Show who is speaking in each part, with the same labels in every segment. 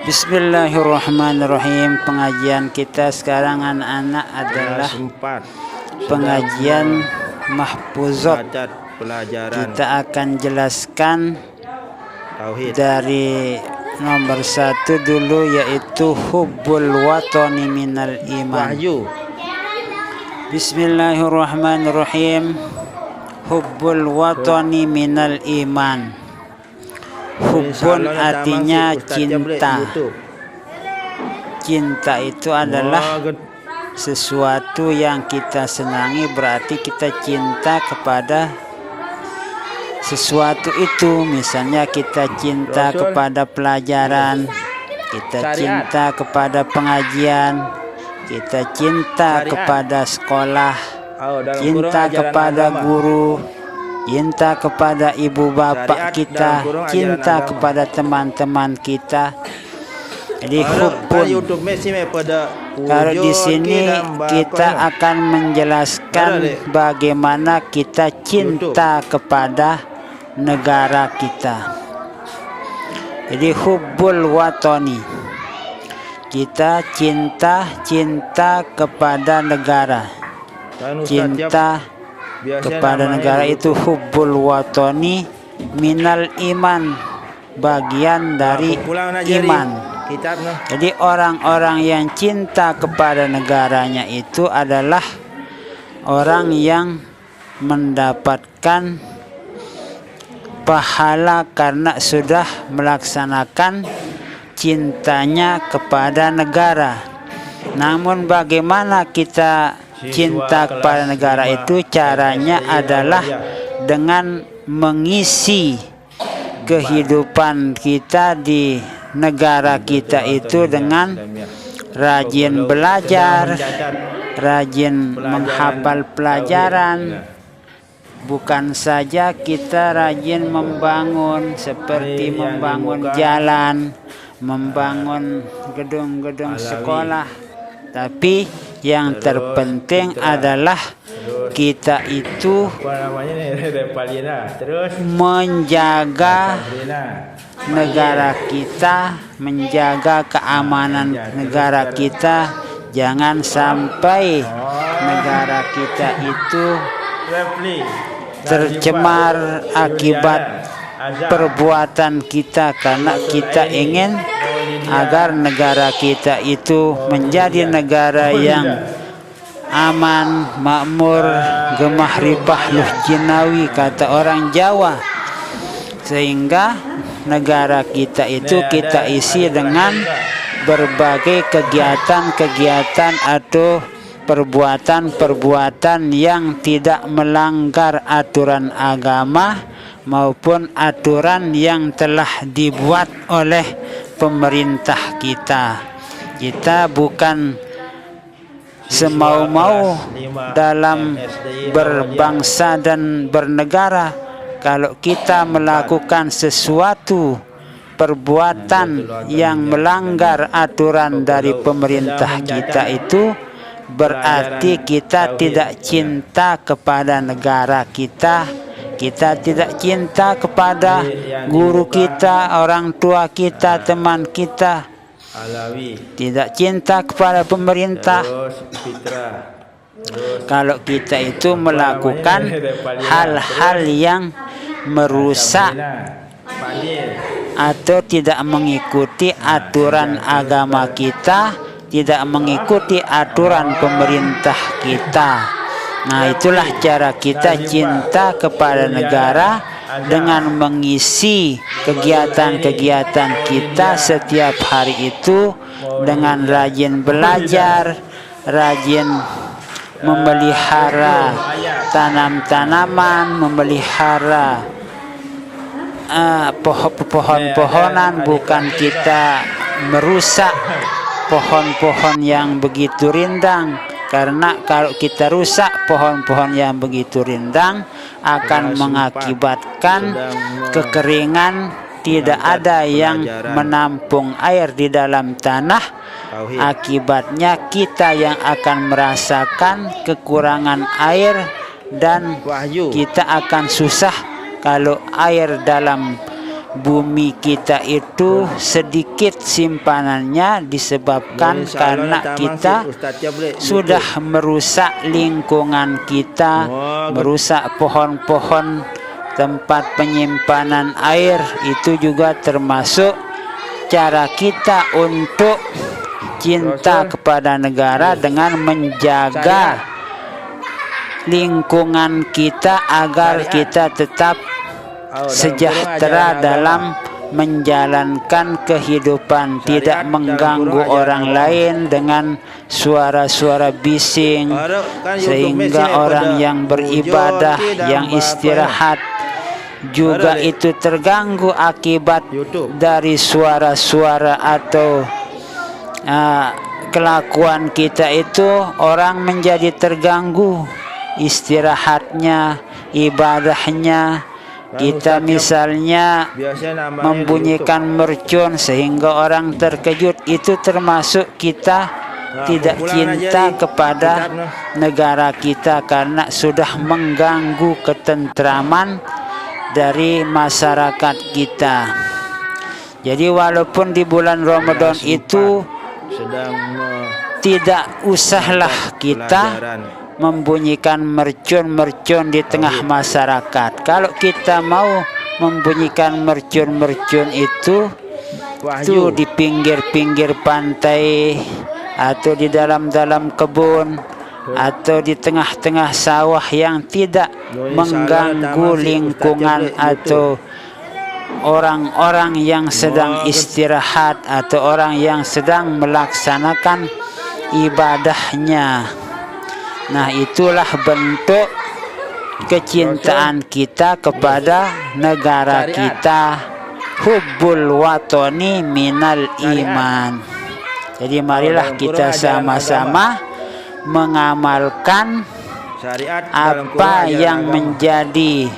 Speaker 1: Bismillahirrahmanirrahim. Pengajian kita sekarang anak-anak adalah pengajian mahfuzat. Kita akan jelaskan dari nomor 1 dulu, yaitu hubbul watani minal iman. Bismillahirrahmanirrahim. Hubbul watani minal iman. Hubbun artinya cinta. Cinta itu adalah sesuatu yang kita senangi, berarti kita cinta kepada sesuatu itu. Misalnya kita cinta kepada pelajaran, kita cinta kepada pengajian, kita cinta kepada sekolah, cinta kepada guru, cinta kepada ibu bapak kita, cinta kepada teman-teman kita. Jadi hubbun. Kalau di sini kita akan menjelaskan bagaimana kita cinta kepada negara kita. Jadi hubbul watani, kita cinta kepada negara. Cinta kepada negara itu hubbul watani minal iman, bagian dari iman. Jadi orang-orang yang cinta kepada negaranya itu adalah orang yang mendapatkan pahala karena sudah melaksanakan cintanya kepada negara. Namun bagaimana kita cinta kepada negara itu? Caranya adalah dengan mengisi kehidupan kita di negara kita itu dengan rajin belajar, rajin menghafal pelajaran. Bukan saja kita rajin membangun, seperti membangun jalan, membangun gedung-gedung sekolah, tapi yang terpenting adalah kita itu menjaga negara kita, menjaga keamanan negara kita. Jangan sampai negara kita itu tercemar akibat perbuatan kita, karena kita ingin agar negara kita itu menjadi negara yang aman, makmur, gemah ripah luh jinawi, kata orang Jawa. Sehingga negara kita itu kita isi dengan berbagai kegiatan-kegiatan atau perbuatan-perbuatan yang tidak melanggar aturan agama maupun aturan yang telah dibuat oleh pemerintah kita. Kita bukan semau-mau dalam berbangsa dan bernegara. Kalau kita melakukan sesuatu perbuatan yang melanggar aturan dari pemerintah kita, itu berarti kita tidak cinta kepada negara kita. Kita tidak cinta kepada guru kita, orang tua kita, teman kita. Tidak cinta kepada pemerintah. Kalau kita itu melakukan hal-hal yang merusak atau tidak mengikuti aturan agama kita, tidak mengikuti aturan pemerintah kita. Nah, itulah cara kita cinta kepada negara, dengan mengisi kegiatan-kegiatan kita setiap hari itu dengan rajin belajar, rajin memelihara tanam-tanaman, memelihara pohon-pohonan. Bukan kita merusak pohon-pohon yang begitu rindang, karena kalau kita rusak pohon-pohon yang begitu rindang akan mengakibatkan kekeringan, tidak ada yang menampung air di dalam tanah. Akibatnya kita yang akan merasakan kekurangan air, dan kita akan susah kalau air dalam bumi kita itu sedikit simpanannya disebabkan karena kita sudah merusak lingkungan kita, merusak pohon-pohon tempat penyimpanan air. Itu juga termasuk cara kita untuk cinta kepada negara dengan menjaga lingkungan kita agar kita tetap sejahtera dalam menjalankan kehidupan, tidak mengganggu orang lain dengan suara-suara bising, sehingga orang yang beribadah, yang istirahat juga itu terganggu akibat dari suara-suara atau kelakuan kita itu. Orang menjadi terganggu istirahatnya, ibadahnya. Kita misalnya membunyikan mercun sehingga orang terkejut, itu termasuk kita tidak cinta kepada negara kita karena sudah mengganggu ketentraman dari masyarakat kita. Jadi walaupun di bulan Ramadan itu tidak usahlah kita membunyikan mercun-mercun di tengah masyarakat. Kalau kita mau membunyikan mercun-mercun itu di pinggir-pinggir pantai atau di dalam-dalam kebun atau di tengah-tengah sawah yang tidak mengganggu lingkungan atau orang-orang yang sedang istirahat atau orang yang sedang melaksanakan ibadahnya. Nah, itulah bentuk kecintaan kita kepada negara kita. Hubbul watani minal iman. Jadi marilah kita sama-sama mengamalkan apa yang menjadi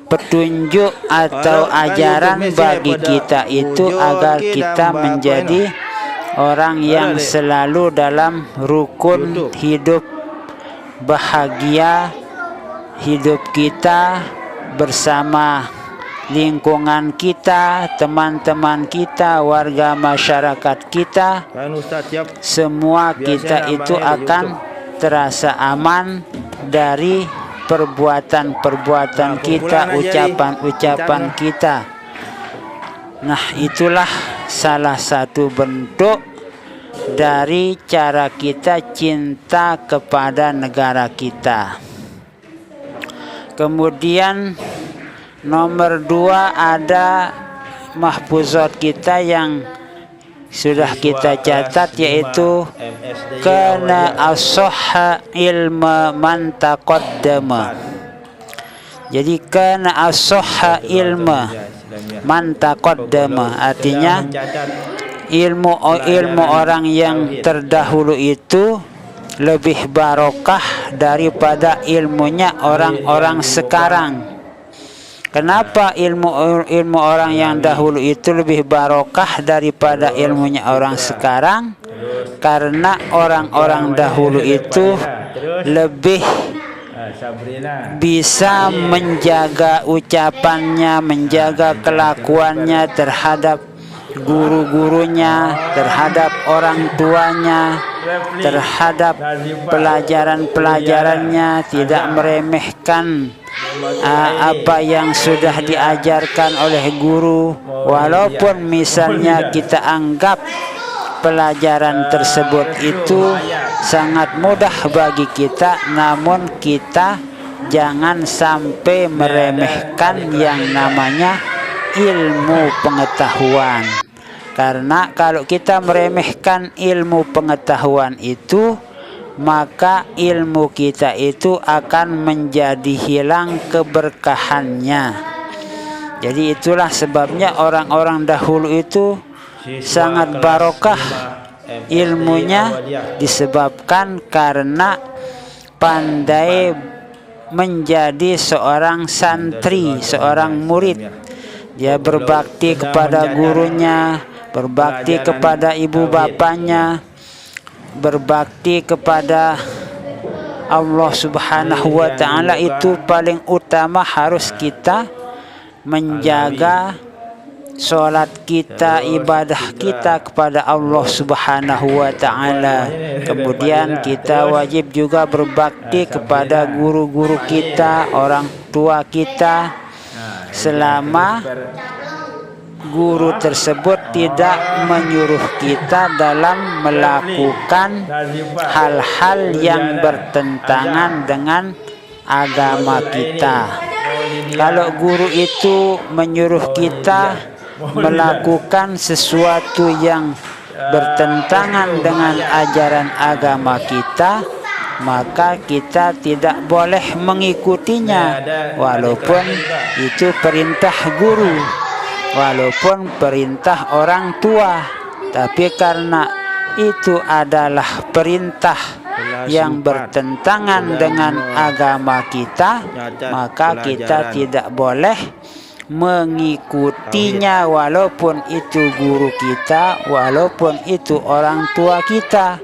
Speaker 1: petunjuk atau ajaran bagi kita itu, agar kita menjadi orang yang selalu dalam rukun hidup bahagia, hidup kita bersama lingkungan kita, teman-teman kita, warga masyarakat kita, semua kita itu akan terasa aman dari perbuatan-perbuatan kita, ucapan-ucapan kita. Nah, itulah salah satu bentuk dari cara kita cinta kepada negara kita. Kemudian nomor 2 ada mahfuzat kita yang sudah kita catat, yaitu kana as-sahha ilma man taqaddama. Jadi kana as-sahha ilma man taqaddama artinya ilmu orang yang terdahulu itu lebih barokah daripada ilmunya orang-orang sekarang. Kenapa ilmu orang yang dahulu itu lebih barokah daripada ilmunya orang sekarang? Karena orang-orang dahulu itu lebih bisa menjaga ucapannya, menjaga kelakuannya terhadap guru-gurunya, terhadap orang tuanya, terhadap pelajaran-pelajarannya, tidak meremehkan apa yang sudah diajarkan oleh guru, walaupun misalnya kita anggap pelajaran tersebut itu sangat mudah bagi kita, namun kita jangan sampai meremehkan yang namanya ilmu pengetahuan. Karena kalau kita meremehkan ilmu pengetahuan itu, maka ilmu kita itu akan menjadi hilang keberkahannya. Jadi itulah sebabnya orang-orang dahulu itu sangat barokah ilmunya, disebabkan karena pandai menjadi seorang santri, seorang murid. Dia berbakti kepada gurunya, berbakti kepada ibu bapaknya, berbakti kepada Allah Subhanahu wa ta'ala. Itu paling utama, harus kita menjaga sholat kita, ibadah kita kepada Allah Subhanahu wa Ta'ala. Kemudian kita wajib juga berbakti kepada guru-guru kita, orang tua kita, selama guru tersebut tidak menyuruh kita dalam melakukan hal-hal yang bertentangan dengan agama kita. Kalau guru itu menyuruh kita melakukan sesuatu yang bertentangan dengan ajaran agama kita, maka kita tidak boleh mengikutinya, walaupun itu perintah guru, walaupun perintah orang tua. Tapi karena itu adalah perintah yang bertentangan dengan agama kita, maka kita tidak boleh mengikutinya, walaupun itu guru kita, walaupun itu orang tua kita.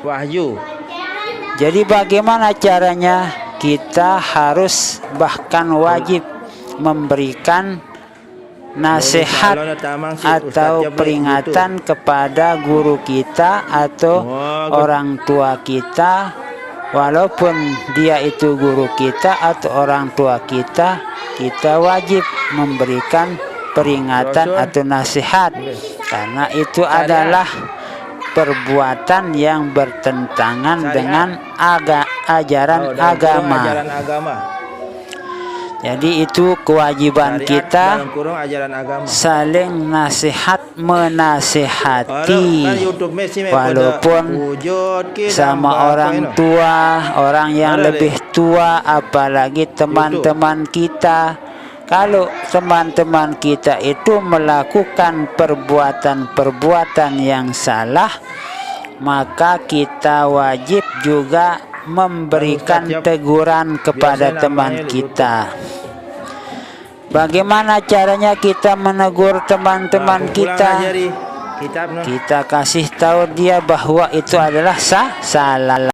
Speaker 2: Wahyu.
Speaker 1: Jadi bagaimana caranya? Kita harus, bahkan wajib memberikan nasihat atau peringatan kepada guru kita atau orang tua kita, walaupun dia itu guru kita atau orang tua kita, kita wajib memberikan peringatan atau nasihat, karena itu adalah perbuatan yang bertentangan dengan ajaran agama. Jadi itu kewajiban kita saling nasihat menasihati, walaupun sama orang tua, orang yang lebih tua, apalagi teman-teman kita. Kalau teman-teman kita itu melakukan perbuatan-perbuatan yang salah, maka kita wajib juga memberikan teguran kepada teman kita. Bagaimana caranya kita menegur teman-teman kita? Kita kasih tahu dia bahwa itu adalah salah.